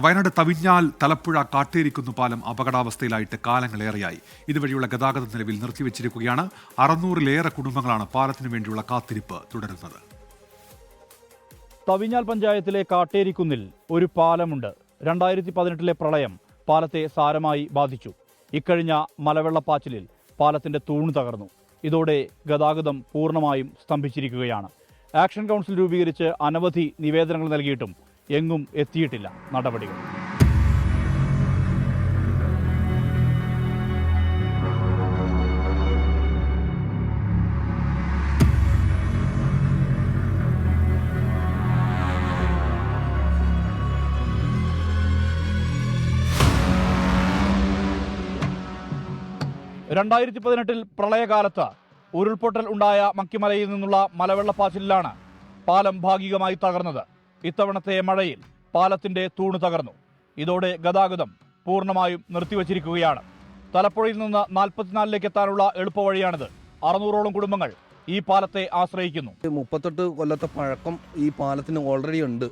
വയനാട് തവിഞ്ഞാൽ തലപ്പുഴ കാട്ടേരിക്കുന്ന് പാലം അപകടാവസ്ഥയിലായിട്ട് കാലങ്ങളേറെയായി. ഇതുവഴിയുള്ള ഗതാഗതം നിലവിൽ നിർത്തിവെച്ചിരിക്കുകയാണ്. 600-ലേറെ കുടുംബങ്ങളാണ് പാലത്തിനു വേണ്ടിയുള്ള കാത്തിരിപ്പ് തുടരുന്നത്. തവിഞ്ഞാൽ പഞ്ചായത്തിലെ കാട്ടേരിക്കുന്നിൽ ഒരു പാലമുണ്ട്. 2018-ലെ പ്രളയം പാലത്തെ സാരമായി ബാധിച്ചു. ഇക്കഴിഞ്ഞ മലവെള്ളപ്പാച്ചിലിൽ പാലത്തിന്റെ തൂണ് തകർന്നു. ഇതോടെ ഗതാഗതം പൂർണ്ണമായും സ്തംഭിച്ചിരിക്കുകയാണ്. ആക്ഷൻ കൗൺസിൽ രൂപീകരിച്ച് അനവധി നിവേദനങ്ങൾ നൽകിയിട്ടും എങ്ങും എത്തിയിട്ടില്ല നടപടികൾ. ൽ പ്രളയകാലത്ത് ഉരുൾപൊട്ടൽ ഉണ്ടായ മക്കിമലയിൽ നിന്നുള്ള മലവെള്ളപ്പാച്ചിലാണ് പാലം ഭാഗികമായി തകർന്നത്. ഇത്തവണത്തെ മഴയിൽ പാലത്തിന്റെ തൂണ് തകർന്നു. ഇതോടെ ഗതാഗതം പൂർണ്ണമായും നിർത്തിവച്ചിരിക്കുകയാണ്. തലപ്പുഴയിൽ നിന്ന് 44ലേക്ക് എത്താനുള്ള എളുപ്പവഴിയാണിത്. 600ഓളം കുടുംബങ്ങൾ ഈ പാലത്തെ ആശ്രയിക്കുന്നു. 38 കൊല്ലത്തെ പഴക്കം ഈ പാലത്തിന് ഓൾറെഡി ഉണ്ട്.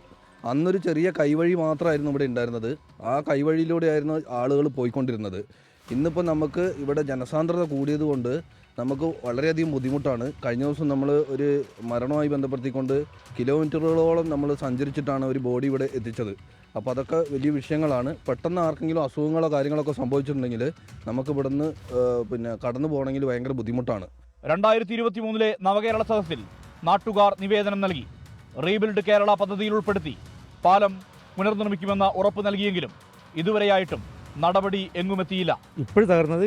അന്നൊരു ചെറിയ കൈവഴി മാത്രമായിരുന്നു ഇവിടെ ഉണ്ടായിരുന്നത്. ആ കൈവഴിയിലൂടെയായിരുന്നു ആളുകൾ പോയിക്കൊണ്ടിരുന്നത്. ഇന്നിപ്പോൾ നമുക്ക് ഇവിടെ ജനസാന്ദ്രത കൂടിയതുകൊണ്ട് നമുക്ക് വളരെയധികം ബുദ്ധിമുട്ടാണ്. കഴിഞ്ഞ ദിവസം നമ്മൾ ഒരു മരണവുമായി ബന്ധപ്പെടുത്തിക്കൊണ്ട് കിലോമീറ്ററുകളോളം നമ്മൾ സഞ്ചരിച്ചിട്ടാണ് ഒരു ബോഡി ഇവിടെ എത്തിച്ചത്. അപ്പോൾ അതൊക്കെ വലിയ വിഷയങ്ങളാണ്. പെട്ടെന്ന് ആർക്കെങ്കിലും അസുഖങ്ങളോ കാര്യങ്ങളൊക്കെ സംഭവിച്ചിട്ടുണ്ടെങ്കിൽ നമുക്ക് ഇവിടുന്ന് കടന്നു പോകണമെങ്കിൽ ഭയങ്കര ബുദ്ധിമുട്ടാണ്. 2023-ലെ നവകേരള സദസ്സിൽ നാട്ടുകാർ നിവേദനം നൽകി. റീബിൽഡ് കേരള പദ്ധതിയിൽ ഉൾപ്പെടുത്തി പാലം പുനർനിർമ്മിക്കുമെന്ന് ഉറപ്പ് നൽകിയെങ്കിലും ഇതുവരെയായിട്ടും നടപടി എങ്ങുമെത്തിയില്ല. ഇപ്പോൾ തകർന്നത്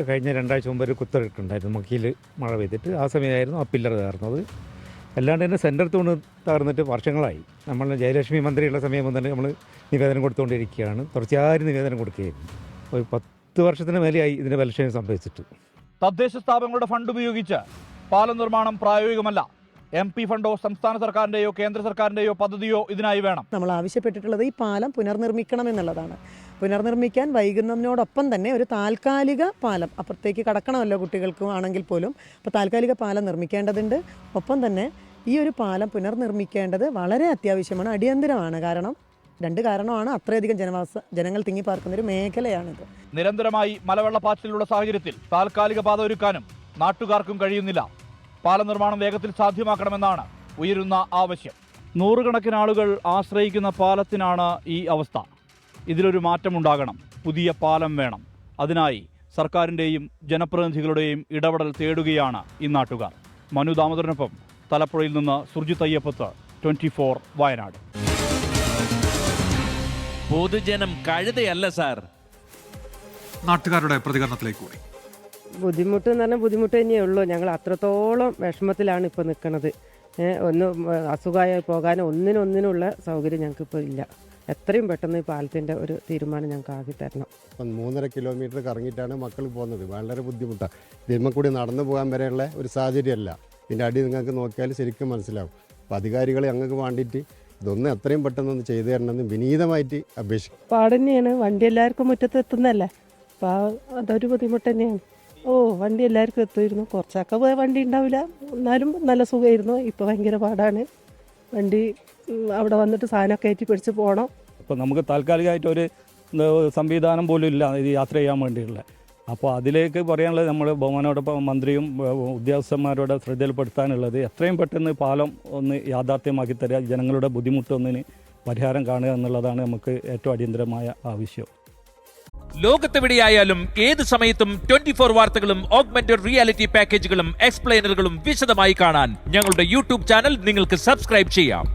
കഴിഞ്ഞ 2 ആഴ്ച മുമ്പ് ഒരു കുത്തിട്ടുണ്ടായിരുന്നു. മക്കിയിൽ മഴ പെയ്തിട്ട് ആ സമയമായിരുന്നു ആ പില്ലർ തകർന്നത്. അല്ലാണ്ട് തന്നെ സെൻറ്റർ തൂണ് തകർന്നിട്ട് വർഷങ്ങളായി. നമ്മൾ ജയലക്ഷ്മി മന്ത്രിയുള്ള സമയം മുതൽ നമ്മൾ നിവേദനം കൊടുത്തുകൊണ്ടിരിക്കുകയാണ്. തുടർച്ചയായി നിവേദനം കൊടുക്കുകയായിരുന്നു. ഒരു 10 വർഷത്തിന് മേലെയായി ഇതിൻ്റെ ബലക്ഷയം സംഭവിച്ചിട്ട്. തദ്ദേശ സ്ഥാപനങ്ങളുടെ ഫണ്ട് ഉപയോഗിച്ച് പാലം നിർമ്മാണം പ്രായോഗികമല്ല. MP ഫണ്ടോ സംസ്ഥാന സർക്കാരിൻ്റെയോ കേന്ദ്ര സർക്കാരിൻ്റെയോ പദ്ധതിയോ ഇതിനായി വേണം. നമ്മൾ ആവശ്യപ്പെട്ടിട്ടുള്ളത് ഈ പാലം പുനർനിർമ്മിക്കണം എന്നുള്ളതാണ്. പുനർനിർമ്മിക്കാൻ വൈകുന്നതിനോടൊപ്പം തന്നെ ഒരു താൽക്കാലിക പാലം അപ്പുറത്തേക്ക് കടക്കണമല്ലോ കുട്ടികൾക്കും ആണെങ്കിൽ പോലും. അപ്പോൾ താൽക്കാലിക പാലം നിർമ്മിക്കേണ്ടതുണ്ട്. ഒപ്പം തന്നെ ഈ ഒരു പാലം പുനർനിർമ്മിക്കേണ്ടത് വളരെ അത്യാവശ്യമാണ്, അടിയന്തരമാണ്. കാരണം 2 കാരണമാണ്. അത്രയധികം ജനങ്ങൾ തിങ്ങിപ്പാർക്കുന്ന ഒരു മേഖലയാണിത്. നിരന്തരമായി മലവെള്ളപ്പാച്ചിലുള്ള സാഹചര്യത്തിൽ താൽക്കാലിക പാത ഒരുക്കാനും നാട്ടുകാർക്കും കഴിയുന്നില്ല. പാല നിർമ്മാണം വേഗത്തിൽ സാധ്യമാക്കണമെന്നാണ് ഉയരുന്ന ആവശ്യം. 100 കണക്കിന് ആളുകൾ ആശ്രയിക്കുന്ന പാലത്തിനാണ് ഈ അവസ്ഥ. ഇതിലൊരു മാറ്റമുണ്ടാകണം. പുതിയ പാലം വേണം. അതിനായി സർക്കാരിൻ്റെയും ജനപ്രതിനിധികളുടെയും ഇടപെടൽ തേടുകയാണ് ഈ നാട്ടുകാർ. മനു ദാമോദരനൊപ്പം തലപ്പുഴയിൽ നിന്ന് സുർജിത് അയ്യപ്പത്ത്, 24 വയനാട്. പൊതുജനം കഴുതയല്ല സാർ. നാട്ടുകാരുടെ പ്രതികരണത്തിലേക്ക് കൂടി. ബുദ്ധിമുട്ട് എന്ന് പറഞ്ഞാൽ ബുദ്ധിമുട്ട് തന്നെയുള്ളൂ. ഞങ്ങൾ അത്രത്തോളം വിഷമത്തിലാണ് ഇപ്പോൾ നിൽക്കുന്നത്. ഒന്ന് അസുഖമായി പോകാനോ ഒന്നിനൊന്നിനുള്ള സൗകര്യം ഞങ്ങൾക്കിപ്പോൾ ഇല്ല. എത്രയും പെട്ടെന്ന് ഈ പാലത്തിൻ്റെ ഒരു തീരുമാനം ഞങ്ങൾക്ക് ആക്കി തരണം. 3.5 കിലോമീറ്റർ കറങ്ങിയിട്ടാണ് മക്കൾ പോകുന്നത്. വളരെ ബുദ്ധിമുട്ടാണ്. ഇതിന്മേൽ കൂടി നടന്നു പോകാൻ വരെയുള്ള ഒരു സാഹചര്യമല്ല. ഇതിൻ്റെ അടി നിങ്ങൾക്ക് നോക്കിയാൽ ശരിക്കും മനസ്സിലാവും. അപ്പോൾ അധികാരികൾ ഞങ്ങൾക്ക് വേണ്ടിയിട്ട് ഇതൊന്നും എത്രയും പെട്ടെന്നൊന്ന് ചെയ്തു തരണമെന്ന് വിനീതമായിട്ട് അപേക്ഷിക്കും. പാടന്നെയാണ്. വണ്ടി എല്ലാവർക്കും മുറ്റത്ത് എത്തുന്നതല്ലേ. അപ്പോൾ അതൊരു ബുദ്ധിമുട്ട് തന്നെയാണ്. വണ്ടി എല്ലാവർക്കും എത്തുമായിരുന്നു. കുറച്ചൊക്കെ വണ്ടി ഉണ്ടാവില്ല, എന്നാലും നല്ല സുഖമായിരുന്നു. ഇപ്പോൾ ഭയങ്കര പാടാണ്. വണ്ടി അവിടെ വന്നിട്ട് സാധനമൊക്കെ കയറ്റി പിടിച്ച് പോകണം. ഇപ്പോൾ നമുക്ക് താൽക്കാലികമായിട്ട് ഒരു സംവിധാനം പോലും ഇല്ല ഇത് യാത്ര ചെയ്യാൻ വേണ്ടിയുള്ള. അപ്പോൾ അതിലേക്ക് പറയാനുള്ളത് നമ്മൾ ബഹുമാനോടൊപ്പം മന്ത്രിയും ഉദ്യോഗസ്ഥന്മാരോട് ശ്രദ്ധയിൽപ്പെടുത്താനുള്ളത് എത്രയും പെട്ടെന്ന് പാലം ഒന്ന് യാഥാർത്ഥ്യമാക്കി തരിക, ജനങ്ങളുടെ ബുദ്ധിമുട്ടൊന്നിന് പരിഹാരം കാണുക എന്നുള്ളതാണ് നമുക്ക് ഏറ്റവും അടിയന്തരമായ ആവശ്യം. ലോകത്തെവിടെയായാലും ഏത് സമയത്തും 24 വാർത്തകളും ഓഗ്മെന്റഡ് റിയാലിറ്റി പാക്കേജുകളും എക്സ്പ്ലെയിനറുകളും വിശദമായി കാണാൻ ഞങ്ങളുടെ YouTube ചാനൽ നിങ്ങൾക്ക് സബ്സ്ക്രൈബ് ചെയ്യാം.